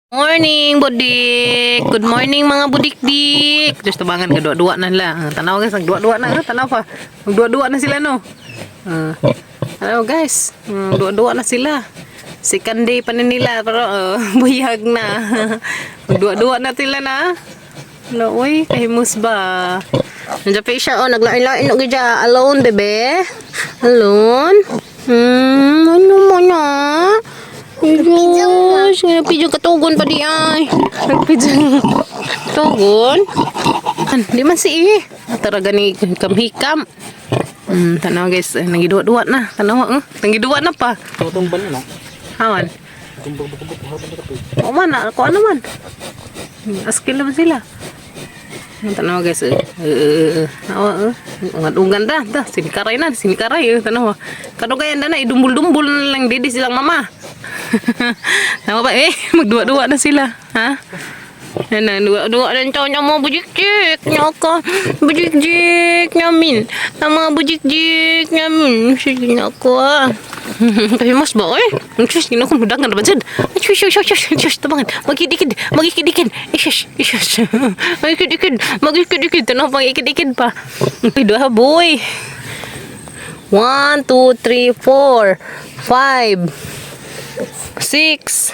Morning, budik. Good morning mga budik-dik. Just tabangan ka dua-dua na lang. Tanaw guys, dua-dua na. Tanaw pa. Dua-dua na sila no. Tanaw guys, dua-dua na sila. Second day pa na nila pero buyag na. Dua-dua na sila na. Hello, uy, kahimus ba? Nandiyan pa siya, naglain-lain og dya. Alone, bebe? Alone? Ano mo na? Diyos, nagpidyo katugon pa di ay. Nagpidyo katugon. Di man si eh. Taraga ni kamhikam. Tanaw guys, nangidua-dua na. Tanaw, nangidua na pa. Tumban na. Hawan. O man, ako ano man. Askil naman sila. Tanaw guys, ungan da, sinikaray na, sinikaray. Tanaw, kadugayan na, idumbul-dumbul na lang didi silang mama. Tama ba magdua-dua na sila, ha? Yan, dua-dua na taon yung mga bujik-jik niya ka, bujik-jik namin, ang mga bujik-jik namin. Sige na ako, Tapi mas ba, shush, ginawa ko mudangan na ba dyan? Shush, tabangan, magikid-ikid, shush, magikid-ikid, tanong pang ikid-ikid pa. Dua, boy. 1, 2, 3, 4, 5, 6,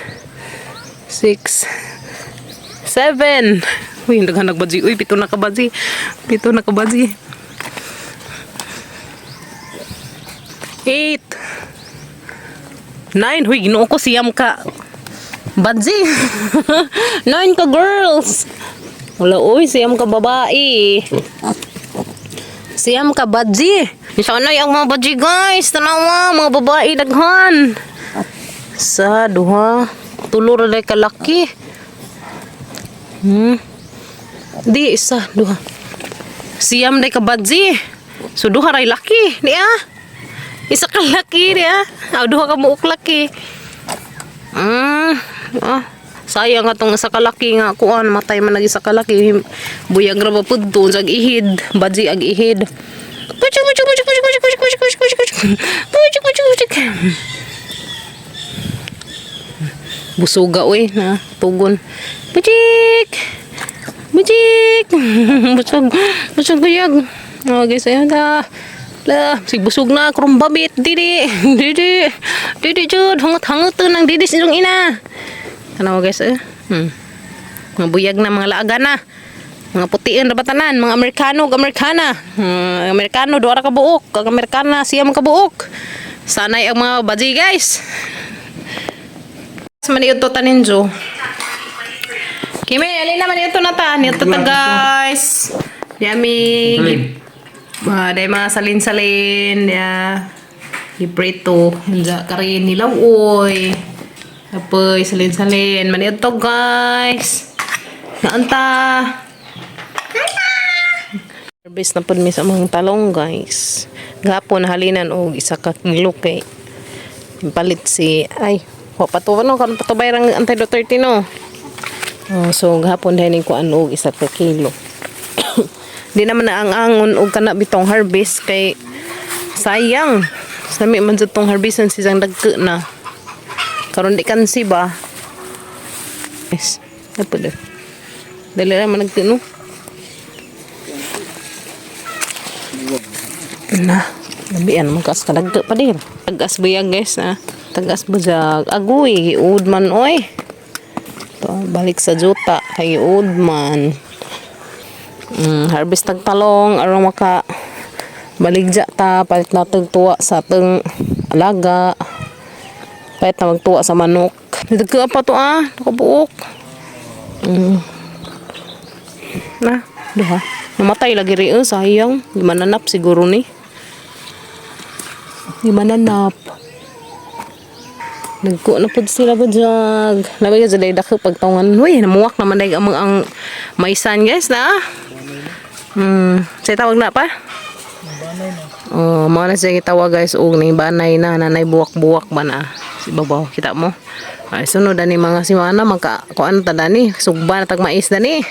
7. Uy, naghanag badji. Uy, pito na kabadji. 8, 9. Uy, ginoo ko siyam ka. Badji. 9 ka girls. Wala, uy, siyam ka babae. Siyam ka badji. Sana yung mga badji guys. Tanawa, mga babae daghan. Sa duha, tulor na kalaki. Di isa duha. Siyam na kabadji. So duha ray laki, niya. Isa ka laki niya. Duha ka muok laki. Sayang atong isa ka laki nga kuan matay man lagi sa kalaki. Buyag ra ba pudto sa ihid, badji ag ihid. Busuga oy na tugon. Bujik. Busog guyag. Guys, ayun ta. La, sig busog na krumbabit didi jud hangot nang didi sinyong ina. Ano guys mga buyag na mga laaga na. Mga putiin ra batanan, mga Amerikano, Amerikano duha ra ka buok, ang Amerikana siya mga kabuok. Sanay ang mga baji guys. Maniud to taninjo. Kimi, alin naman ito na ta. Nito ta guys. Yami. Day mga salin-salin. Lipreto. Handa karin nilaw oy. Apoy salin-salin. Maniud to guys. Naanta. Harvest na po mi sa mga talong guys. Gapon halinan og isa ka kilo kay palit si patuwa no kan patubay rang antay do 30 no. So gahapon dahil ko ano isa ka kilo. Di naman na ang angon og kana bitong harvest kay sayang. Sami man jud tong harvestan sisang dagko na. Karon di kansi ba? Yes. Apo do. Dali ra man nagtuno. Na, nabian magkas kadagko pa dir. Tagas buyag guys tagas bujag agoy giud man oy to balik sa juta kay giud man harvest tag talong aron maka baligja ta palit natag tuwa sa atong alaga palit na magtuwa sa manok dagko pa to nakabuok na duha namatay lagi ri sayang di mananap siguro ni di mananap. Nagko na pud sila bujag. Labi ka dai dako pagtongan. Uy, namuwak naman dai ang maisan guys na. Say tawag na pa? Banay na. Mao na siya gitawag guys og ning banay na nanay buwak-buwak ba na. Si babaw kita mo. Ay sunod ani mga simana magka kuan ta dani sugba na tag mais dani.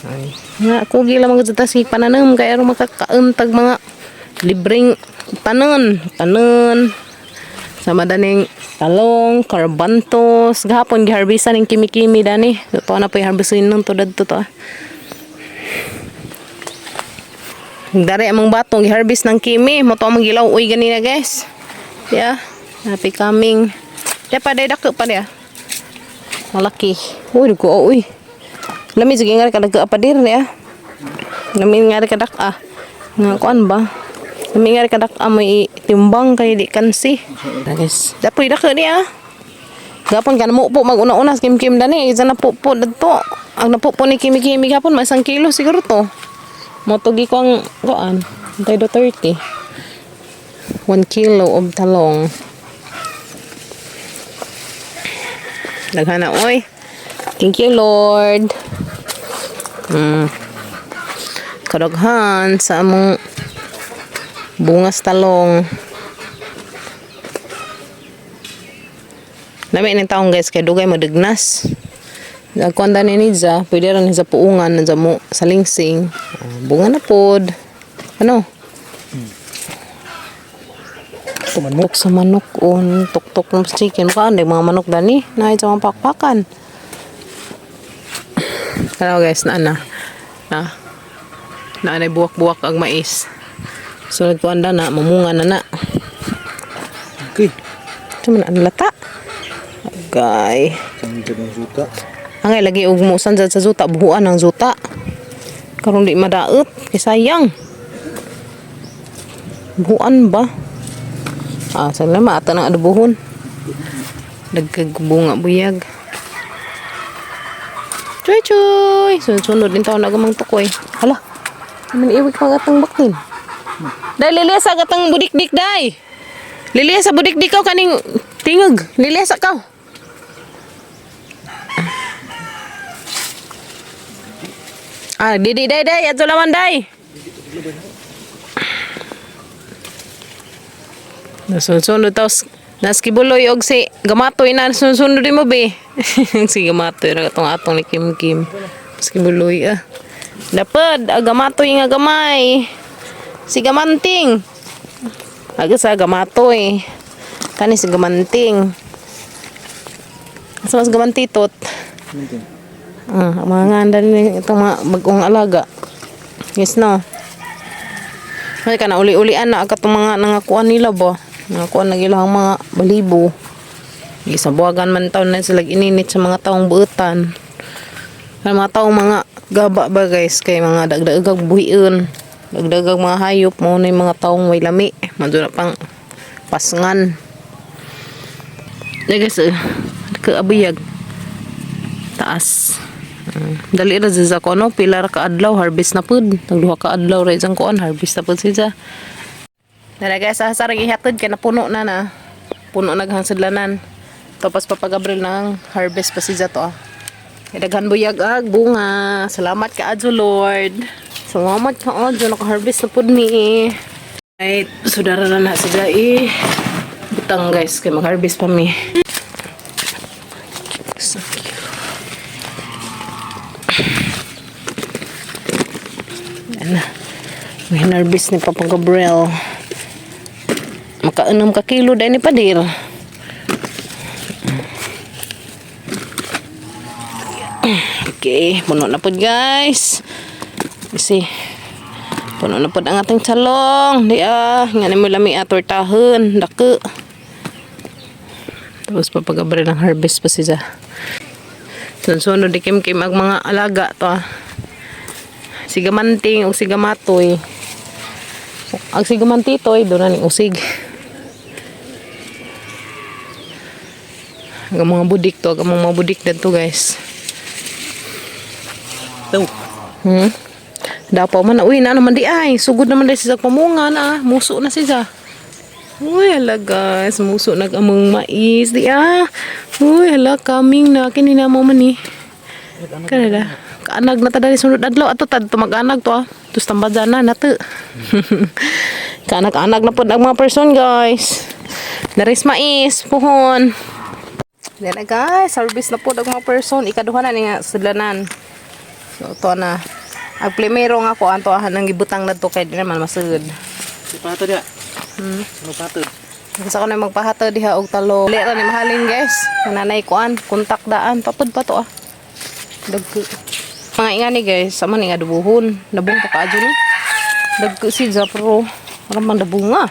Ay nga kugi lang mga ta si pananom kay aron makakaon tag mga libreng tanon. Sama daning talong, karbantos, gahapon giharbisan ning kimi-kimi dani. So na po harbisin nung tudad to to. Dari among batong giharbis ng kimi, mo to among gilaw uy ganina guys. Yeah, happy coming. Ya pa day dako pa dia. Malaki. Uy ko uy. Lami sige nga kada ka pa dir ya. Lami nga kada ka. Nga kuan ba? Lami nga kada ka may timbang kay di kansi. Guys, dapoy dako dia. Gapon kan mo po maguna-una kim-kim dani, isa na po dadto. Ang napo po ni kimi-kimi gapon may 1 kilo siguro to. Motogi ko ang kuan, antay do 30. 1 kilo of talong. Daghana oy. Thank you Lord. Kadaghan sa among bungas talong. Nami ni taong guys kay dugay madugnas. Kuan ni niza, pwede ra ni sa puungan na mo sa lingsing. Bunga na pod. Ano? Tuk sa manok on, tuk-tuk ng chicken kaan, mga manok dani, na sa mga pakpakan. Hello guys, na buwak-buwak ang mais. So nagkuanda na, mamunga na. Okay. Ito man ang lata. Agay. Angay lagi ugmusan sa zuta, buhuan ng zuta. Karong di madaot, kay sayang. Buhuan ba? Salamat ata ng adobohon. Nagkagubunga buyag. Choy! Sunod din taon nagamang tukoy. Hala, naman iwik magatang bakin. Day, liliasa agatang budikdik, day. Liliasa budikdik ka kaning tingog. Liliasa ka. Didi, day. Ato laman, day. Nasunod taos naskibuloy og si gamatoy na sunod din mo be. Si gamatoy ra atong ni Kim. Naskibuloy Dapat gamatoy nga gamay. Si gamanting. Aga sa gamatoy. Kani si gamanting. Asa mas gamantitot. Mga nganda ni itong mga bagong alaga. Yes no. May kana uli-ulian na agatong mga nangakuan nila ba. Nangakuan na ilang mga balibo. Gisabuagan man taon na sila ininit sa mga taong buutan. Ang mga taong mga gaba ba guys kay mga dagdagang buhion. Dagdagang mga hayop mo na yung mga taong may lami. Madula pang pasngan. Guys, kaabiyag. Taas. Dali ra sa ko no pilar ka adlaw harvest na pud tagduha ka adlaw ra isang kuan harvest na pud siya dala guys sa sarang ihatod kay napuno na puno naghangsadlanan tapos papagabril ng harvest pa siya to daghan buyag bunga salamat ka adto Lord salamat ka adto naka-harvest na pud mi ay sudara na siya butang guys kay mag-harvest pa mi. May harvest ni Papa Gabriel. Maka-6 ka kilo dahil ni Padir. Okay, puno na po guys. Kasi puno na po ang ating talong. Di nga ni mo lami ator tahon. Dako. Tapos Papa Gabriel ang harvest pa siya. Sunod di kim-kim ang mga alaga to sigamanting o sigamatoy. Ang sigamantitoy doon na ning usig. Ang mga budik to, ang mga budik dito guys. Dapaw man na uy na naman di ay sugod naman dai sa pamunga na muso na siya. Uy hala guys, muso nagamong mais di Uy hala coming na kinina mo man ni. Kanada. Kaanag na tadali sunod adlaw ato tad tumag-anag to tus tambadyan na nato. Kaanag-anag na pod ang mga person guys. Naris mais puhon. Dala guys, service na pod ang mga person ikaduha na ni nga sudlanan. So to na. Ang primero nga ko anto nang gibutang na to kay di naman masud. Si pato dia. Ano pato? Gusto ko na magpahato diha og talong. Dili ra ni mahalin guys. Nanay kuan, kontak daan papud pa to ah. Dagko. Mga ingani guys, sama ni nga dubuhon. Nabung pa kaadyo ni. Dagko si Zapro. Ramang dabunga.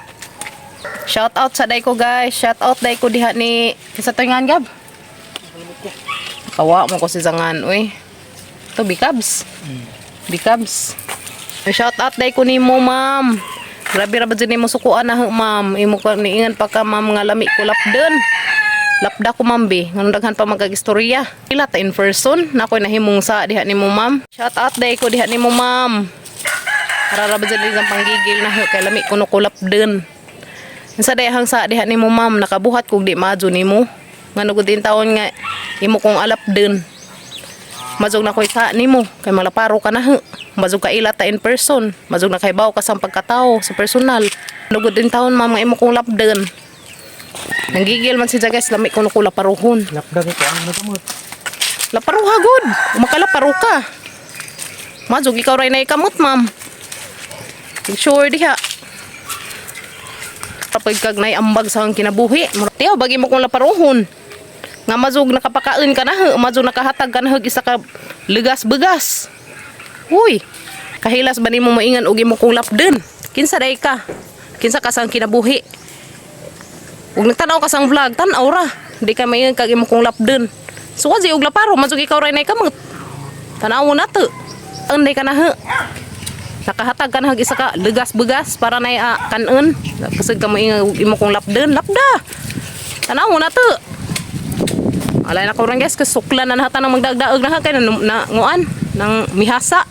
Shout out sa day ko guys. Shout out day ko diha ni sa tingan gab. Kawa mo ko si Zangan uy. To Bikabs. Bikabs. Shout out day ko nimo ma'am. Grabe ra ba dyan mo sukuan na ma'am. Imo ko niingan pa ka ma'am nga lami ko lapden. Lapda ko ma'am be. Ngano daghan pa magagistorya. Ila ta in person na ko'y nahimong sa diha nimo ma'am. Shout out day ko diha nimo ma'am. Para ra ba dyan ang panggigil na kay lami ko no ko lapden. Sa dayang sa diha nimo ma'am nakabuhat kog di madyo nimo. Ngano gud din taon nga imo kong alapden. Mazog na ko'y sa nimo kay malaparo ka na he. Mazog ka ila ta in person. Mazog na kay baw ka sa pagkatao sa personal. Lugod din taon ma'am nga imo kong lapden. Nanggigil man si guys lami ko ko laparuhon. Lapdag ko ang nagamot. Laparuha good. Makalaparo ka. Mazog ikaw ray na ikamot ma'am. Sure diha. Kapag kag nay ambag sa ang kinabuhi. Tiyaw bagi mo kong laparuhon. Nga mazog nakapakain ka na he. Mazog nakahatag ka na he isa ka ligas-begas. Uy, kahilas ba ni mo maingan ugi mo kong lapden? Kinsa day ka? Kinsa ka sang kinabuhi? Ug nagtanaw ka sang vlog, tanaw ra. Di ka maingan kag imo kong lapden. So waji og laparo, mazog ikaw ray nay kamot. Tanaw na to. Anday ka na he. Nakahatag ka na hag isa ka ligas-begas para nay kanon. Kasig ka maingan ug imo kong lapden, lapda. Tanaw na to. Alay na ko rin guys, kasuklan na nahata ng magdagdaog na kay na nguan ng mihasa.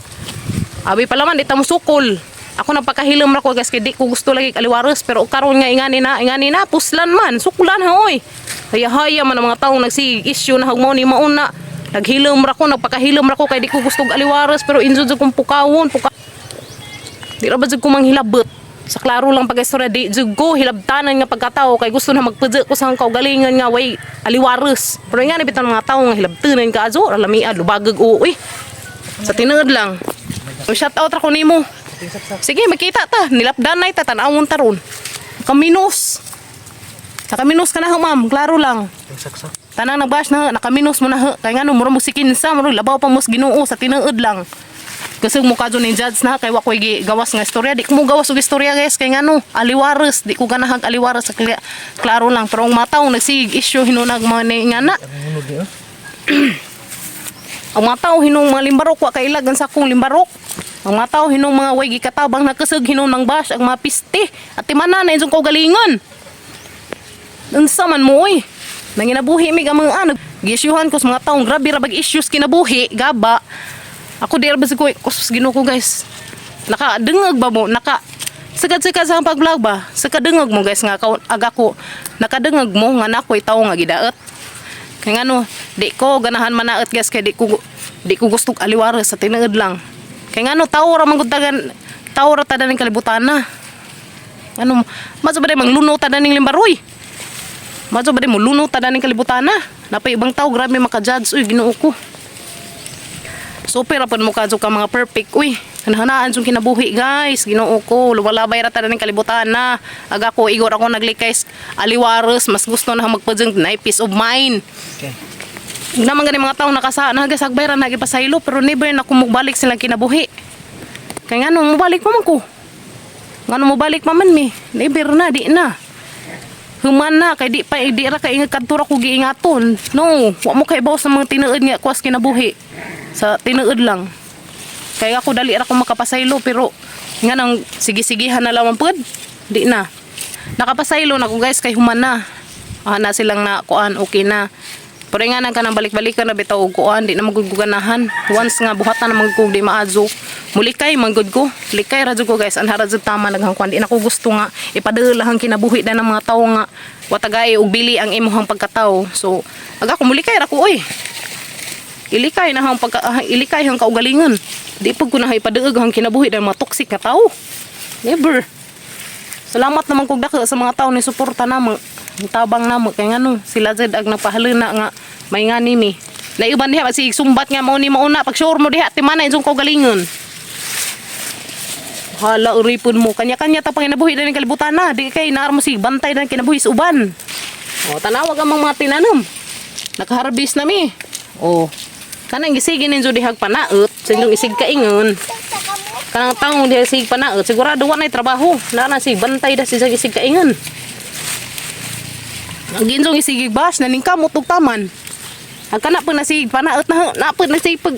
Abi pa laman, di ta mo sukol. Ako nagpakahilom ra ko guys, kay di ko gusto lagi kaliwares. Pero karon nga ingani na, puslan man, suklan ha oy. Haya-haya man ang mga taong nagsi-issue na hagmo ni mauna. Naghilom ra ko, nagpakahilom ra ko, kay di ko gusto kaliwares. Pero injud kong pukawon, di ra ba jud ko manghilabot. Sa klaro lang pag-istorya, di jud ko hilabtanan nga pagkatao kay gusto na magpudyo ko sa kaugalingan nga way aliwares. Pero nga nabitan mga tao nga hilabtanan ka azo, lamia lubagag uoy. Sa tinuod lang. Shout out ra ko nimo. Sige, makita ta, nilapdan na ita tanawon taron. Kaminos. Sa kaminos ka na ho, ma'am, klaro lang. Tanang nagbash na nakaminos mo na ho. Kay ngano mura mo sikinsa, mura labaw pa mos Ginoo sa tinuod lang. Kasi mo kadyo ni judge na kay wa koy gawas nga istorya, di ko mo gawas og istorya guys kay ngano aliwares, di ko ganahag aliwares sa klaro lang pero ang mataw nagsig issue hinunag mga ni ngana. Ang mataw hinung mga limbarok wa kay ilagan sa akong limbarok. Ang mataw hinung mga way gikatabang nakasug hinung nang bash ang mga piste at timana na injong kaugalingon. Unsa man mo oy? Nanginabuhi mi gamang anag giisyuhan ko sa mga taong grabe ra bag issues kinabuhi gaba. Ako di rabas ko kusus Ginoo ko guys. Nakadengag ba mo? Sagad-sagad sa pag-vlog ba? Sakadengag mo guys nga aga ko. Nakadengag mo nga nakoy tawo nga gidaet. Kay ngano, di ko ganahan manaet guys kay di ko gusto aliwares sa tinuod lang. Kay ngano tawo ra man gud tawo ra ta daning kalibutan na. Ano, maso ba mangluno ta daning limbaroy? Maso ba mo luno ta daning kalibutan na? Napay ibang tawo grabe maka-judge uy Ginoo ko. Super ra pud mo kadto ka mga perfect uy. Hanhanaan sung kinabuhi guys. Ginoo ko, luwalabay ra ta daning kalibutan na. Aga ko igor ako naglikay aliwares, mas gusto na magpajeng na peace of mind. Okay. Naman gani mga tawo nakasa nagasagbay ra nagipasaylo pero never na kumubalik sila kinabuhi. Kay ngano mobalik man ko. Ngano mobalik man mi. Never na di na. Human na kay di ra kay ingat kadtura ko giingaton. No, wa mo kay bawas sa mga tinuod nga kuwas kinabuhi. Sa tinuod lang. Kaya ako dali ra ko makapasaylo pero nga nang sige-sigihan na lang pud. Di na. Nakapasaylo na ko guys kay human na. Na silang na kuan okay na. Pero nga nang kanang balik-balikan na bitaw og kuan di na maguganahan. Once nga buhatan na magkug di maazo. Mulikay manggod ko. Likay ra jud ko guys. Anhara jud tama naghang kuan di na ko gusto nga ipadulahang kinabuhi na ng mga tawo nga watagay og bili ang imuhang pagkatao. So aga ko mulikay ra ko oy. Ilikay na hang ilikay hang kaugalingon. Di pud ko na ipaduog hang kinabuhi ng mga toxic nga tao. Never. Salamat naman kog dako sa mga tao ni suporta namo. Tabang namo kay ngano sila jud ag nagpahaluna nga may ngani mi. Naiban diha si sumbat nga mao ni mauna pag sure mo diha ti mana injong kaugalingon. Hala, uripon mo. Kanya-kanya ta pang kinabuhi na ng kalibutan na. Di kay naar mo si bantay na kinabuhi sa uban. O, tanawag ang mga tinanom. Nakaharbis na mi. O, kanang gisigin ninyo dihag panaot. Silang isig kaingon. Kanang taong dihag sig panaot. Sigurado wa na'y trabaho. Nana si bantay na si isig kaingon. Ang ginsong isigig bas. Naningkamot og taman. Ang kana pa na sig panaot na. Napod na sig pag.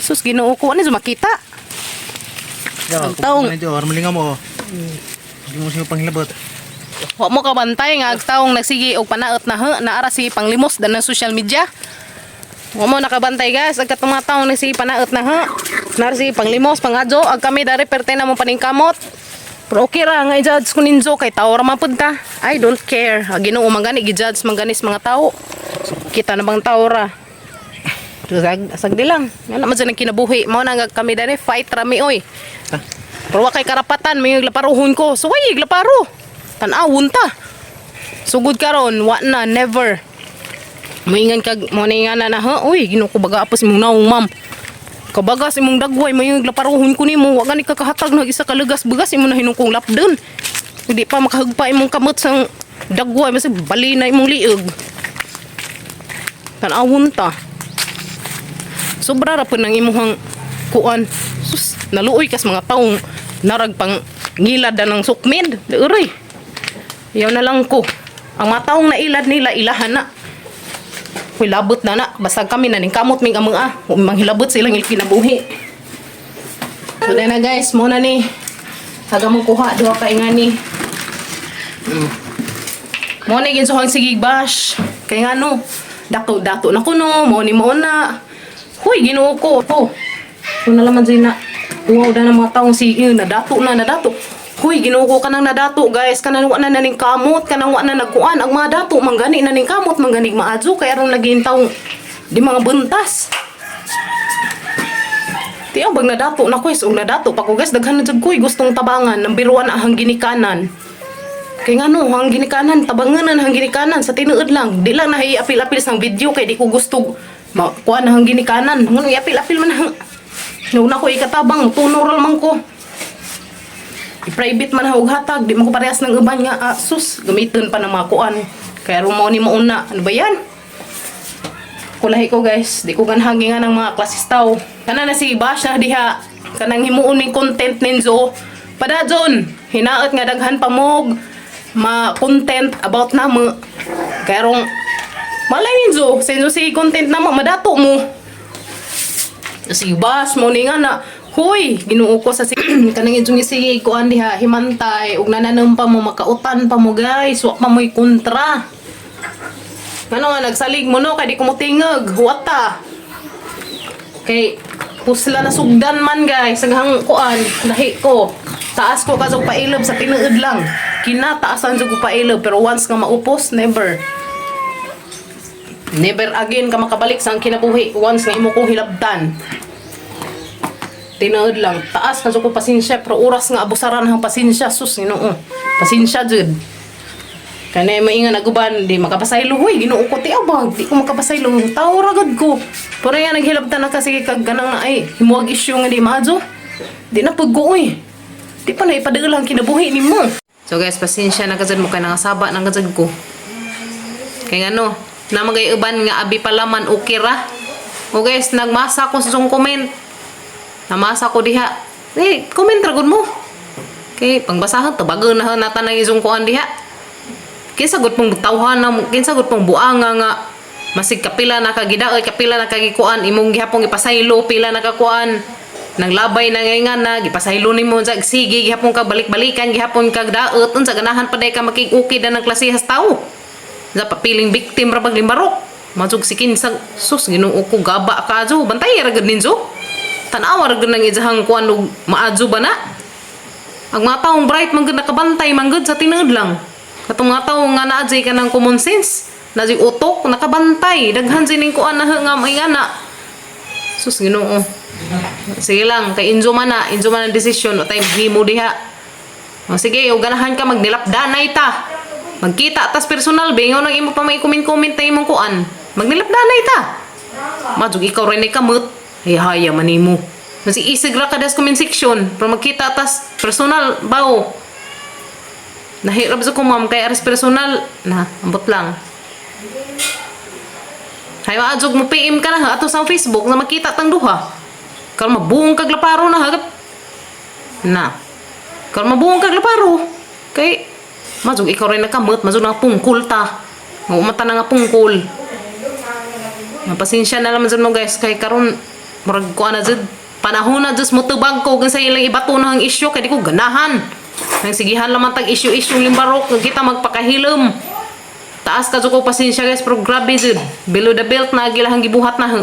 Sus, ginoo ko. Ano makita? Ang taong. Malinga mo. Hindi mo siya panghilabot. Wa mo kabantay nga agtaong nagsigi og panaot na naara si panglimos dan ng social media. Wa mo nakabantay guys ag katong mga taong nagsigi panaot na naara si panglimos pangadyo ag kami dari perte na mo paningkamot. Pero okay ra nga i-judge ko ninyo kay tao ra man pud ka. I don't care. Ginoo mangani gi-judge mangganis mga tao. Kita na bang tao ra. Sagdi lang. Nga naman dyan ang kinabuhi. Mao na nga kami dani fight rami oy. Pero wa kay karapatan may laparuhon ko. So way laparo. Tanawon ta. Sugod karon wa na never. Moingan kag mo na na ha. Uy, Ginoo ko baga apos imong naong ma'am. Kabagas imong dagway may laparuhon ko nimo. Wa gani ka kahatag na isa ka lugas bugas imo na hinungkong lapden. Hindi pa makahagpa imong kamot sang dagway basta bali na imong liog. Tanawon ta. Sobra ra pud nang imong kuan. Sus, naluoy kas mga taong narag pang ngilad ng sukmid. Uray. Yaw na lang ko. Ang mataong nailad nila, ilahan na. Uy, labot na na. Basta kami na ning kamot ming amang manghilabot silang kinabuhi. So, na guys. Muna ni. Haga mong kuha. Duha ka ingani. Muna ni ginsuhang sigig bash. Kaya nga no. Dato na ko no. Muna mo na. Huy, Ginoo ko. Ito na laman din na. Wow, na ng mga taong sige. Nadato. Huy, Ginoo ko kanang nadato guys. Kanang wa na naning kamot. Kanang wa na nagkuan. Ang mga dato, manggani naning kamot. Manggani maadyo. Kaya ron lagi taong di mga buntas. Tiyaw, bag nadato na guys. Ug nadato pa ko guys. Daghan na dyan ko. Gustong tabangan. Nang biruan ang ginikanan. Kaya nga no, ang ginikanan. Tabanganan ang ginikanan. Sa tinuod lang. Di lang nahiapil-apil sang video. Kaya di ko gusto kuan ang ginikanan. Ngunong iapil-apil man ang nauna ko ikatabang. Tunural man ko. I-private man hawag hatag, di mo ko parehas ng uban nga, sus, gamitin pa ng mga kuan. Kaya rumaw ni mauna, ano ba yan? Kulahi ko guys, di ko ganhangi nga ng mga klasistaw. Kana na si Bash na diha, kanang himuon ng content ninyo. Padadyon, hinaot nga daghan pa mog, ma-content about na mo. Kaya rong, malay ninyo, sa inyo si content na mo, madato mo. Si Bash mo ni nga na, Hoy, Ginoo ko sa kanang inyong isigi ko andi ha himantay ug nananam pa mo makautan pa mo guys, wa pa mo'y kontra. Ano nga nagsalig mo no kay di ko mo tingog, wata. Kay pusla na sugdan man guys, saghang kuan lahi ko. Taas ko kasog pailob sa tinuod lang. Kinataasan jud ko pailob pero once nga maupos, never. Never again ka makabalik sa kinabuhi once nga imo kong hilabdan. Tinood lang. Taas na ko pasensya. Pero oras nga abusaran ang pasensya. Sus, Ginoo. Pasensya, jud. Kaya maingan naguban. Di makapasaylo. Huy, Ginoo ko. Tiyaw ba? Di ko makapasaylo. Tao ragad ko. Pero yan, naghilabtan na kasi kag ganang na ay. Himuag isyo nga di maadyo. Di na pagko, uy. Di pa na ipadagal ang kinabuhi ni mo. So guys, pasensya na kazad mo. Kaya nangasaba na kazad ko. Kaya nga no. Namagay uban nga abi palaman okay ra. O guys, nagmasa ko sa song comment. Namasa ko diha. Comment ragon mo. Okay, pangbasahan tabagon na nata nang isong kuan diha. Kinsa gud pong tawhan na kinsa gud pong buanga nga masig kapila na kagidaoy kapila na kagikuan imong gihapon ipasaylo pila na kakuan. Nang labay na ngayon na gipasaylo nimo sa sige gihapon ka balik-balikan gihapon kag daot unsa ganahan pa day ka makig-ukid na ng klasehas tao. Sa papiling victim ra paglimbarok. Madsug si kinsa sus Ginoo ko gaba ka jo bantay ra gud ninjo. Tanawa ra gud nang izahang kuan og maadyo ba na. Ang mga taong bright man gud nakabantay man gud sa tinuod lang. Katong mga tawo nga naadjay ka ng common sense, naadjay utok nakabantay, daghan sining kuan na nga maingana. Sus Ginoo. Sige lang, kay injo man ang desisyon o tay himo diha. O sige, o ganahan ka magnilapdanay ta. Magkita tas personal bingaw nang imo pa may comment ta imong kuan. Magnilapdanay ta. Madsug ikaw rin ay kamot. Haya man nimo. Mas iisig ra ka das comment section. Pero magkita tas personal bao. Nahirap sa ko ma'am kay aras personal na ambot lang. Hay maadjog mo PM ka na ato sa Facebook na makita tang duha. Kal mabuong kag laparo na hagap. Na. Kal mabuong kag laparo. Kay mazug ikaw rin nakamot, mazug na pungkul ta. Mata na nga pungkul. Pasensya na naman mo guys kay karon murag ko ana jud panahon na jud mo tubag ko kung sa ilang ibato na ang isyu kay di ko ganahan. Nang sigihan lamang tag issue limbarok nga kita magpakahilom. Taas ka jud ko pasensya guys pero grabe jud. Below the belt na gilahang gibuhat na.